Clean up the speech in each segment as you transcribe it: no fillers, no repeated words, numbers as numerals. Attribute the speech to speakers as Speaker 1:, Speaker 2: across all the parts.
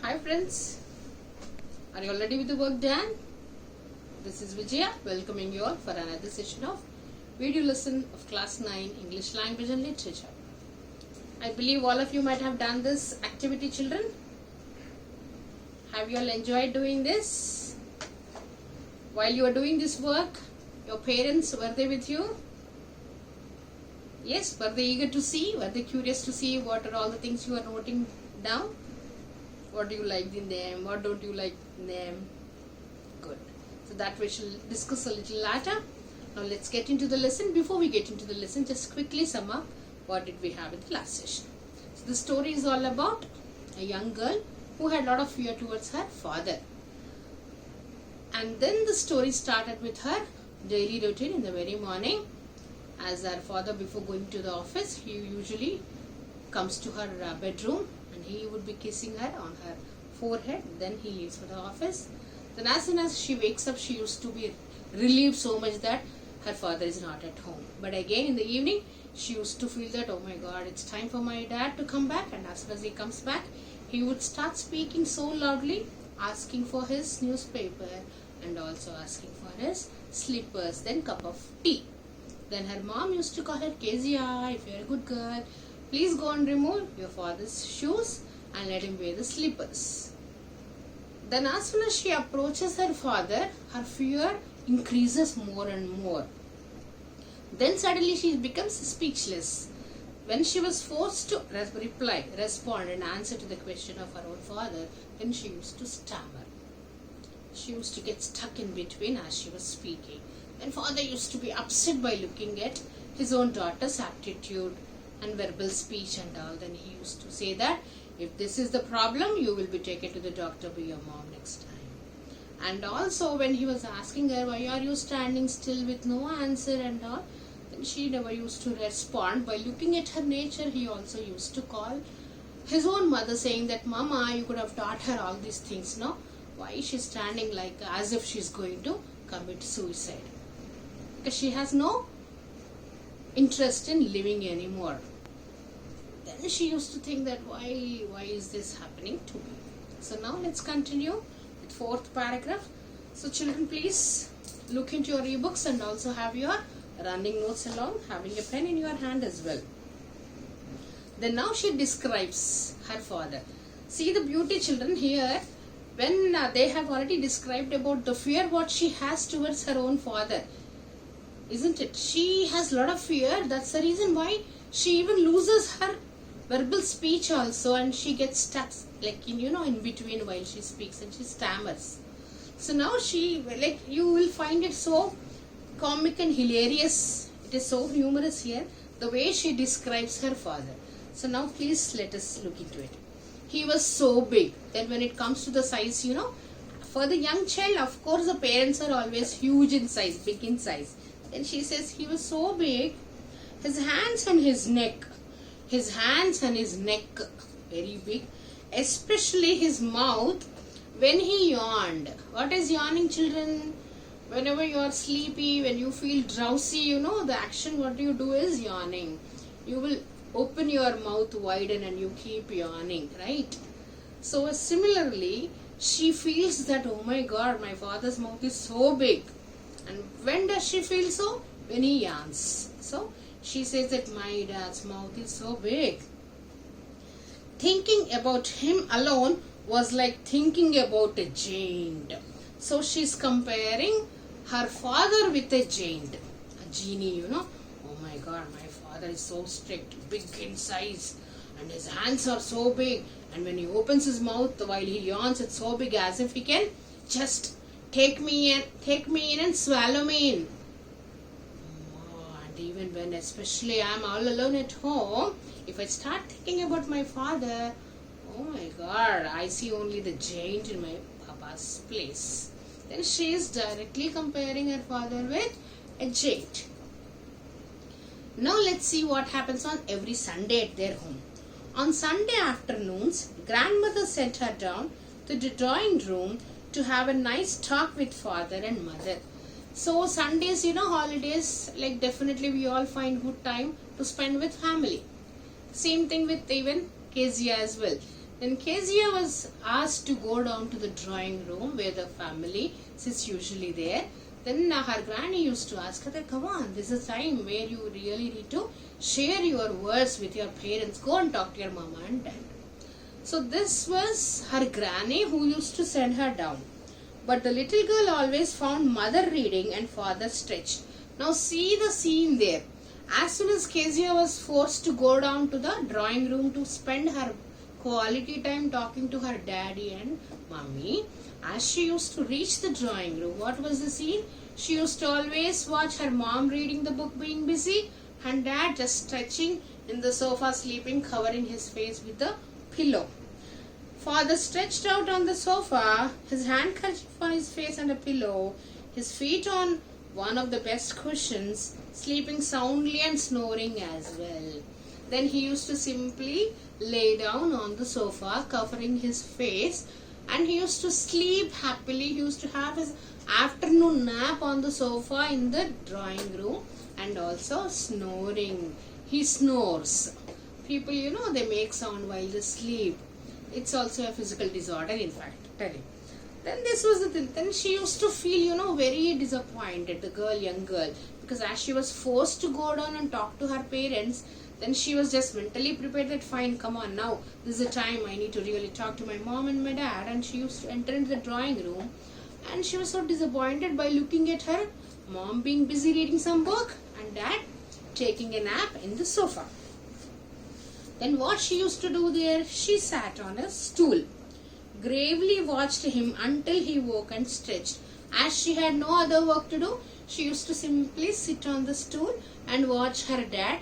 Speaker 1: Hi friends, are you all ready with the work done? This is Vijaya welcoming you all for another session of video lesson of class 9 English language and literature. I believe all of you might have done this activity, children. Have you all enjoyed doing this? While you are doing this work, your parents, were they with you? Yes, were they eager to see? Were they curious to see what are all the things you are noting down? What do you like in them? What don't you like in them? Good. So that we shall discuss a little later. Now let's get into the lesson. Before we get into the lesson, just quickly sum up what did we have in the last session. So the story is all about a young girl who had a lot of fear towards her father. And then the story started with her daily routine in the very morning. As her father, before going to the office, he usually comes to her bedroom and he would be kissing her on her forehead. Then he leaves for the office. Then as soon as she wakes up, she used to be relieved so much that her father is not at home. But again in the evening, she used to feel that, oh my God, it's time for my dad to come back. And as soon as he comes back, he would start speaking so loudly, asking for his newspaper and also asking for his slippers, then cup of tea. Then her mom used to call her, Kezia, if you're a good girl, please go and remove your father's shoes and let him wear the slippers. Then as soon as she approaches her father, her fear increases more and more. Then suddenly she becomes speechless. When she was forced to respond and answer to the question of her own father, then she used to stammer. She used to get stuck in between as she was speaking. Then father used to be upset by looking at his own daughter's aptitude and verbal speech and all. Then he used to say that if this is the problem, you will be taken to the doctor by your mom next time. And also when he was asking her, why are you standing still with no answer and all, then she never used to respond. By looking at her nature, he also used to call his own mother saying that, Mama, you could have taught her all these things, no? Why is she standing like as if she's going to commit suicide? Because she has no interest in living anymore. Then she used to think that why is this happening to me? So now let's continue with fourth paragraph. So children, please look into your ebooks and also have your running notes along, having a pen in your hand as well. Then now she describes her father. See the beauty, children, here. When they have already described about the fear what she has towards her own father, isn't it? She has a lot of fear. That's the reason why she even loses her verbal speech also, and she gets stuck like in between while she speaks and she stammers. So now you will find it so comic and hilarious. It is so humorous here, the way she describes her father. So now please let us look into it. He was so big. Then when it comes to the size, for the young child, of course the parents are always huge in size, big in size. Then she says he was so big, his hands and his neck, very big, especially his mouth when he yawned. What is yawning, children? Whenever you are sleepy, when you feel drowsy, the action what you do is yawning. You will open your mouth wide and you keep yawning, right? So similarly, she feels that, oh my God, my father's mouth is so big. And when does she feel so? When he yawns. So she says that my dad's mouth is so big. Thinking about him alone was like thinking about a giant. So she's comparing her father with a giant. A genie, Oh my God, my father is so strict, big in size, and his hands are so big. And when he opens his mouth while he yawns, it's so big as if he can just take me in and swallow me in. And even when especially I'm all alone at home, if I start thinking about my father, oh my God, I see only the giant in my papa's place. Then she is directly comparing her father with a giant. Now let's see what happens on every Sunday at their home. On Sunday afternoons, grandmother sent her down to the drawing room to have a nice talk with father and mother. So Sundays, holidays, definitely we all find good time to spend with family. Same thing with even Kezia as well. Then Kezia was asked to go down to the drawing room where the family sits usually there. Then her granny used to ask her that, come on, this is a time where you really need to share your words with your parents. Go and talk to your mama and dad. So this was her granny who used to send her down. But the little girl always found mother reading and father stretched. Now see the scene there. As soon as Kezia was forced to go down to the drawing room to spend her quality time talking to her daddy and mummy, as she used to reach the drawing room, what was the scene? She used to always watch her mom reading the book being busy and dad just stretching in the sofa sleeping, covering his face with the pillow. Father stretched out on the sofa, his handkerchief on his face and a pillow, his feet on one of the best cushions, sleeping soundly and snoring as well. Then he used to simply lay down on the sofa, covering his face, and he used to sleep happily. He used to have his afternoon nap on the sofa in the drawing room and also snoring. He snores. People, they make sound while they sleep. It's also a physical disorder, in fact. Tell him. Then this was the thing. Then she used to feel, very disappointed, the girl, young girl, because as she was forced to go down and talk to her parents, then she was just mentally prepared that fine, come on now, this is the time I need to really talk to my mom and my dad. And she used to enter into the drawing room and she was so disappointed by looking at her mom being busy reading some book and dad taking a nap in the sofa. Then what she used to do there, she sat on a stool, gravely watched him until he woke and stretched. As she had no other work to do, she used to simply sit on the stool and watch her dad.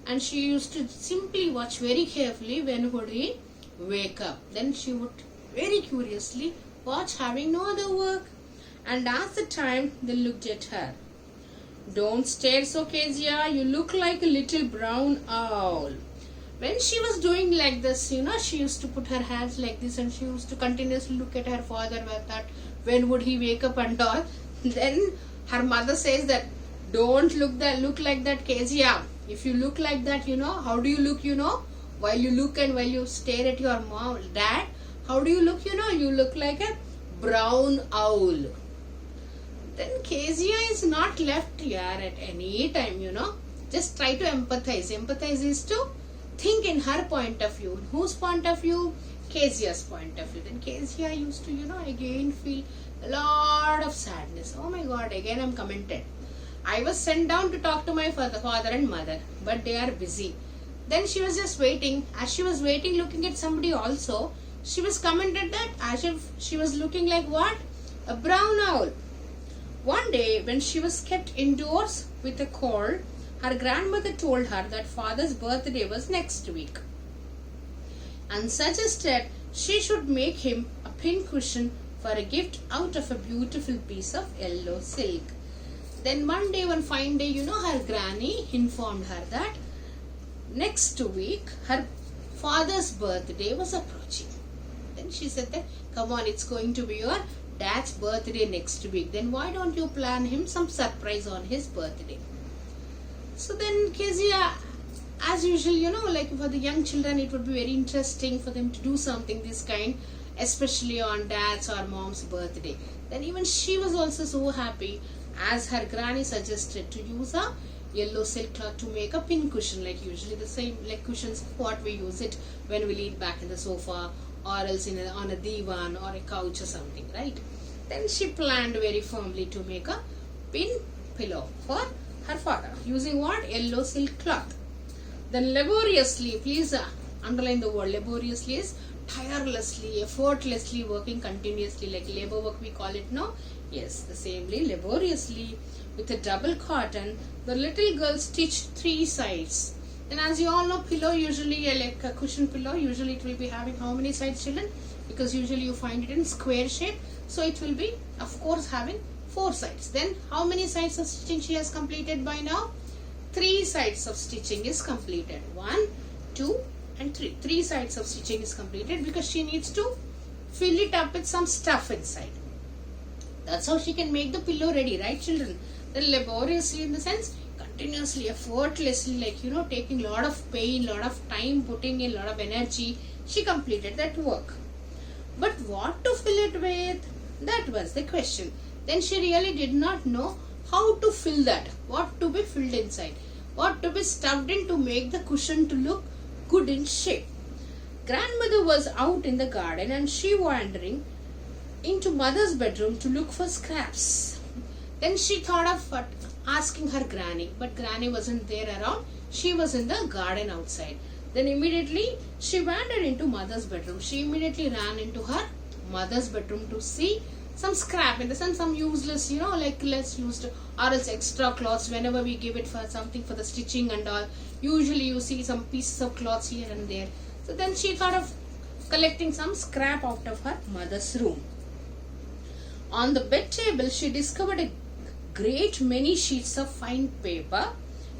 Speaker 1: And she used to simply watch very carefully when would he wake up. Then she would very curiously watch, having no other work. And as the time, they looked at her. Don't stare so, Kezia, you look like a little brown owl. When she was doing like this, she used to put her hands like this and she used to continuously look at her father with that, when would he wake up and all. Then her mother says that, don't look like that, Kezia. If you look like that, how do you look, while you look and while you stare at your mom, dad, how do you look, you look like a brown owl. Then Kezia is not left here at any time, just try to empathize. Empathize is to think in her point of view. Whose point of view? Kezia's point of view. Then Kezia used to, again feel a lot of sadness. Oh my God, again I'm commented. I was sent down to talk to my father and mother, but they are busy. Then she was just waiting. As she was waiting, looking at somebody also, she was commented that as if she was looking like what? A brown owl. One day, when she was kept indoors with a cold, her grandmother told her that father's birthday was next week and suggested she should make him a pincushion for a gift out of a beautiful piece of yellow silk. Then one fine day, her granny informed her that next week her father's birthday was approaching. Then she said that, come on, it's going to be your dad's birthday next week. Then why don't you plan him some surprise on his birthday? So then Kezia, as usual, like for the young children, it would be very interesting for them to do something this kind, especially on dad's or mom's birthday. Then even she was also so happy, as her granny suggested, to use a yellow silk cloth to make a pincushion, like usually the same like cushions what we use it when we lean back in the sofa or else on a divan or a couch or something, right? Then she planned very firmly to make a pin pillow for her father using what? Yellow silk cloth. Then laboriously, please underline the word laboriously, is tirelessly, effortlessly working continuously, like labor work we call it now. Yes, the samely, laboriously, with a double cotton, the little girl stitched 3 sides. And as you all know, pillow usually, like a cushion pillow, usually it will be having how many sides, children? Because usually you find it in square shape. So it will be, of course, having 4 sides. Then how many sides of stitching she has completed by now? 3 sides of stitching is completed. 1, 2 and 3. 3 sides of stitching is completed because she needs to fill it up with some stuff inside. That's how she can make the pillow ready, right, children? Then laboriously, in the sense, continuously, effortlessly, like, taking a lot of pain, lot of time, putting in a lot of energy, she completed that work. But what to fill it with? That was the question. Then she really did not know how to fill that, what to be filled inside, what to be stuffed in to make the cushion to look good in shape. Grandmother was out in the garden and she wandering into mother's bedroom to look for scraps. Then she thought of asking her granny, but granny wasn't there around. She was in the garden outside. Then immediately she wandered into mother's bedroom. She immediately ran into her mother's bedroom to see some scrap, in the sense some useless, like less used or else extra cloths. Whenever we give it for something for the stitching and all, usually you see some pieces of cloths here and there. So then she thought of collecting some scrap out of her mother's room. On the bed table, she discovered a great many sheets of fine paper,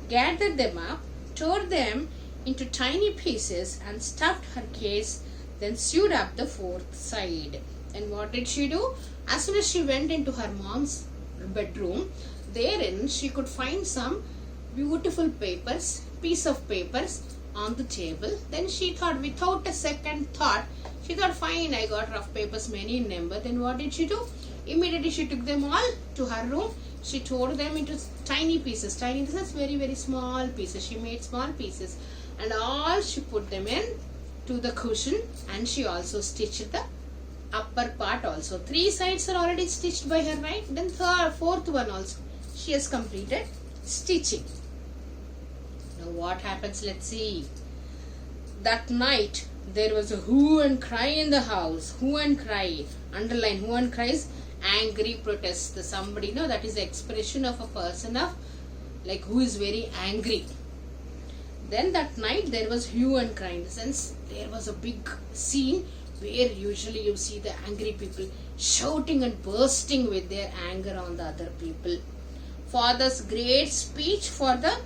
Speaker 1: gathered them up, tore them into tiny pieces and stuffed her case, then sewed up the fourth side. And what did she do? As soon as she went into her mom's bedroom, therein she could find some beautiful piece of papers on the table. Then she thought, without a second thought, she thought, fine, I got rough papers, many in number. Then what did she do? Immediately she took them all to her room. She tore them into tiny pieces. Tiny pieces, very, very small pieces. She made small pieces. And all she put them in to the cushion, and she also stitched the upper part also. 3 sides are already stitched by her, right? Then fourth one also she has completed stitching. Now what happens? Let's see. That night there was a hue and cry in the house. Hue and cry. Underline hue and cry is angry protest. Somebody, that is the expression of a person of like who is very angry. Then that night there was hue and cry, in the sense there was a big scene where usually you see the angry people shouting and bursting with their anger on the other people. Father's great speech for the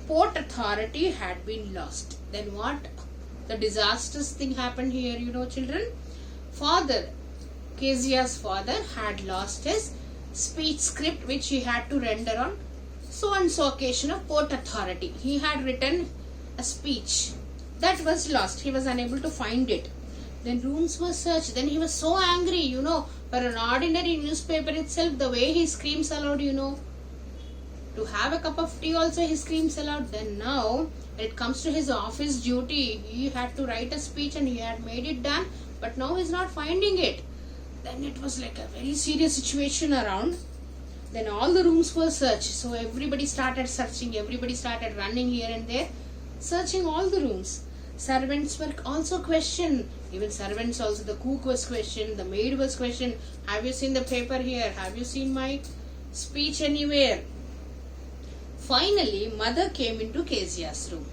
Speaker 1: Port Authority had been lost. Then what? The disastrous thing happened here, children. Kezia's father had lost his speech script which he had to render on so and so occasion of Port Authority. He had written a speech that was lost. He was unable to find it. Then rooms were searched. Then he was so angry, for an ordinary newspaper itself, the way he screams aloud, to have a cup of tea also he screams aloud. Then now when it comes to his office duty, he had to write a speech and he had made it done, but now he's not finding it. Then it was like a very serious situation around. Then all the rooms were searched. So everybody started searching. Everybody started running here and there, searching all the rooms. Servants were also questioned. Even servants also. The cook was questioned. The maid was questioned. Have you seen the paper here? Have you seen my speech anywhere? Finally, mother came into Kezia's room.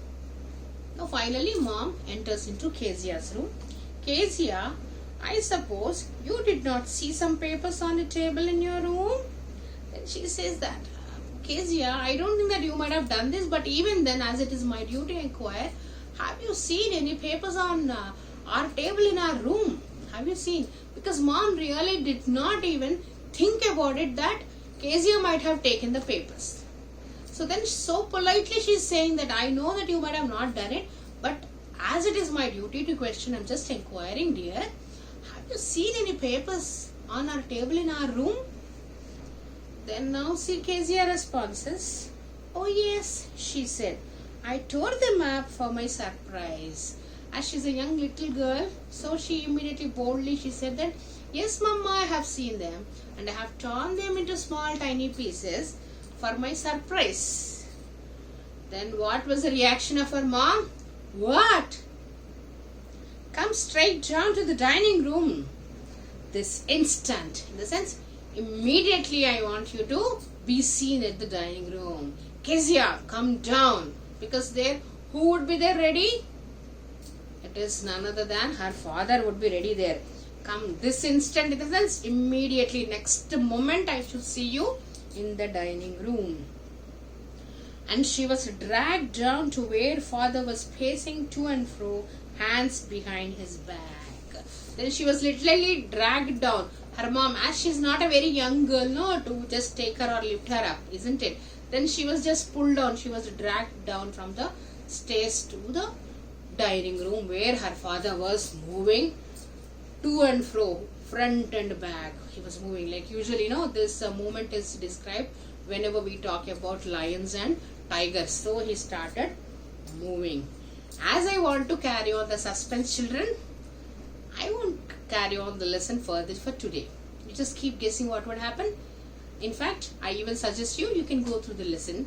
Speaker 1: Now finally, mom enters into Kezia's room. Kezia, I suppose you did not see some papers on the table in your room? Then she says that, Kezia, I don't think that you might have done this, but even then, as it is my duty to inquire, have you seen any papers on our table in our room? Have you seen? Because mom really did not even think about it that Kezia might have taken the papers. So then so politely she is saying that I know that you might have not done it, but as it is my duty to question, I'm just inquiring, dear. Have you seen any papers on our table in our room? Then now see Kezia responses. Oh yes, she said. I tore them up for my surprise. As she's a young little girl, so she immediately boldly she said that, yes mama, I have seen them and I have torn them into small tiny pieces for my surprise. Then what was the reaction of her mom? What? Come straight down to the dining room this instant. In the sense, immediately I want you to be seen at the dining room. Kezia, come down. Because there, who would be there ready? It is none other than her father would be ready there. Come this instant, in the sense, immediately, next moment I should see you in the dining room. And she was dragged down to where father was pacing to and fro, hands behind his back. Then she was literally dragged down. Her mom, as she's not a very young girl, no, to just take her or lift her up, isn't it? Then she was just pulled down. She was dragged down from the stairs to the dining room where her father was moving to and fro, front and back. He was moving like usually, this movement is described whenever we talk about lions and tigers. So he started moving. As I want to carry on the suspense, children, I won't carry on the lesson further for today. You just keep guessing what would happen. In fact, I even suggest you can go through the lesson,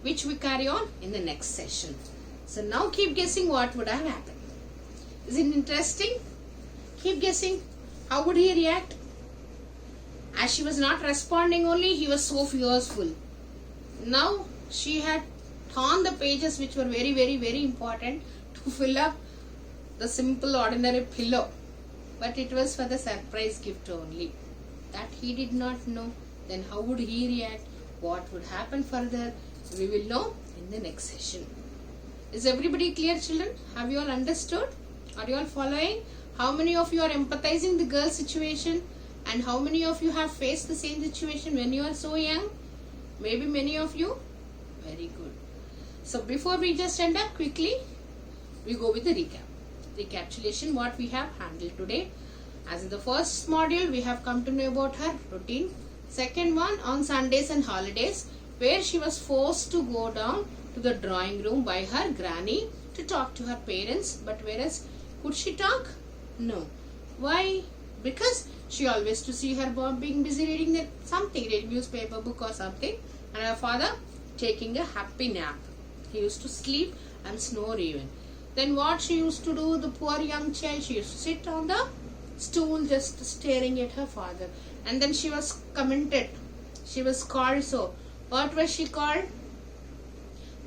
Speaker 1: which we carry on in the next session. So now keep guessing what would have happened. Is it interesting? Keep guessing. How would he react? As she was not responding only, he was so fearful. Now she had torn the pages which were very, very, very important to fill up the simple ordinary pillow. But it was for the surprise gift only. That he did not know. Then how would he react? What would happen further? We will know in the next session. Is everybody clear, children? Have you all understood? Are you all following? How many of you are empathizing the girl situation? And how many of you have faced the same situation when you are so young? Maybe many of you. Very good. So before we just end up quickly, we go with the recap. Recapitulation what we have handled today. As in the first module, we have come to know about her routine. Second one, on Sundays and holidays, where she was forced to go down to the drawing room by her granny to talk to her parents. But whereas, could she talk? No. Why? Because she always used to see her mom being busy reading something, reading newspaper book or something, and her father taking a happy nap. He used to sleep and snore even. Then what she used to do, the poor young child, she used to sit on the stool just staring at her father. And then she was commented. She was called so. What was she called?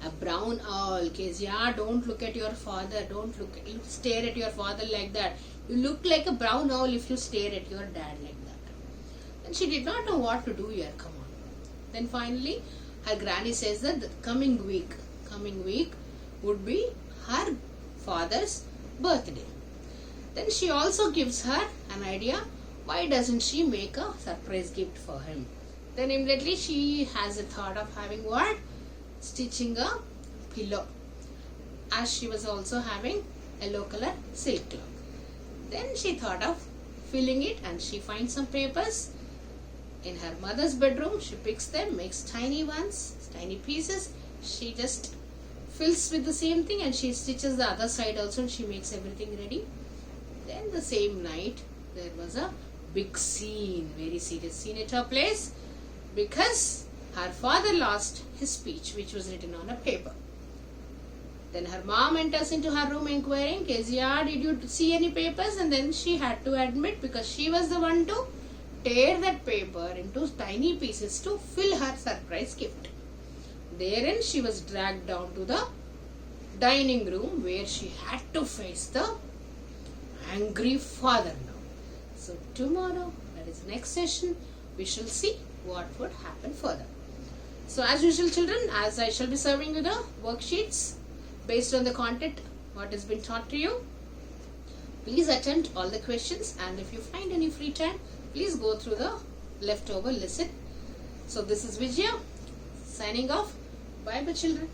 Speaker 1: A brown owl. Kezia, don't look at your father. Don't stare at your father like that. You look like a brown owl if you stare at your dad like that. And she did not know what to do here. Come on. Then finally, her granny says that the coming week would be her father's birthday. Then she also gives her an idea. Why doesn't she make a surprise gift for him? Then immediately she has a thought of having what? Stitching a pillow. As she was also having yellow color silk cloth. Then she thought of filling it and she finds some papers in her mother's bedroom. She picks them, makes tiny ones, tiny pieces. She just fills with the same thing and she stitches the other side also and she makes everything ready. Then the same night there was a big scene, very serious scene at her place because her father lost his speech which was written on a paper. Then her mom enters into her room inquiring, Kezia, did you see any papers? And then she had to admit because she was the one to tear that paper into tiny pieces to fill her surprise gift. Therein she was dragged down to the dining room where she had to face the angry father now. So tomorrow, that is next session, we shall see what would happen further. So as usual children, as I shall be serving you the worksheets based on the content what has been taught to you, please attempt all the questions and if you find any free time, please go through the leftover lesson. So this is Vijaya signing off. Bye bye children.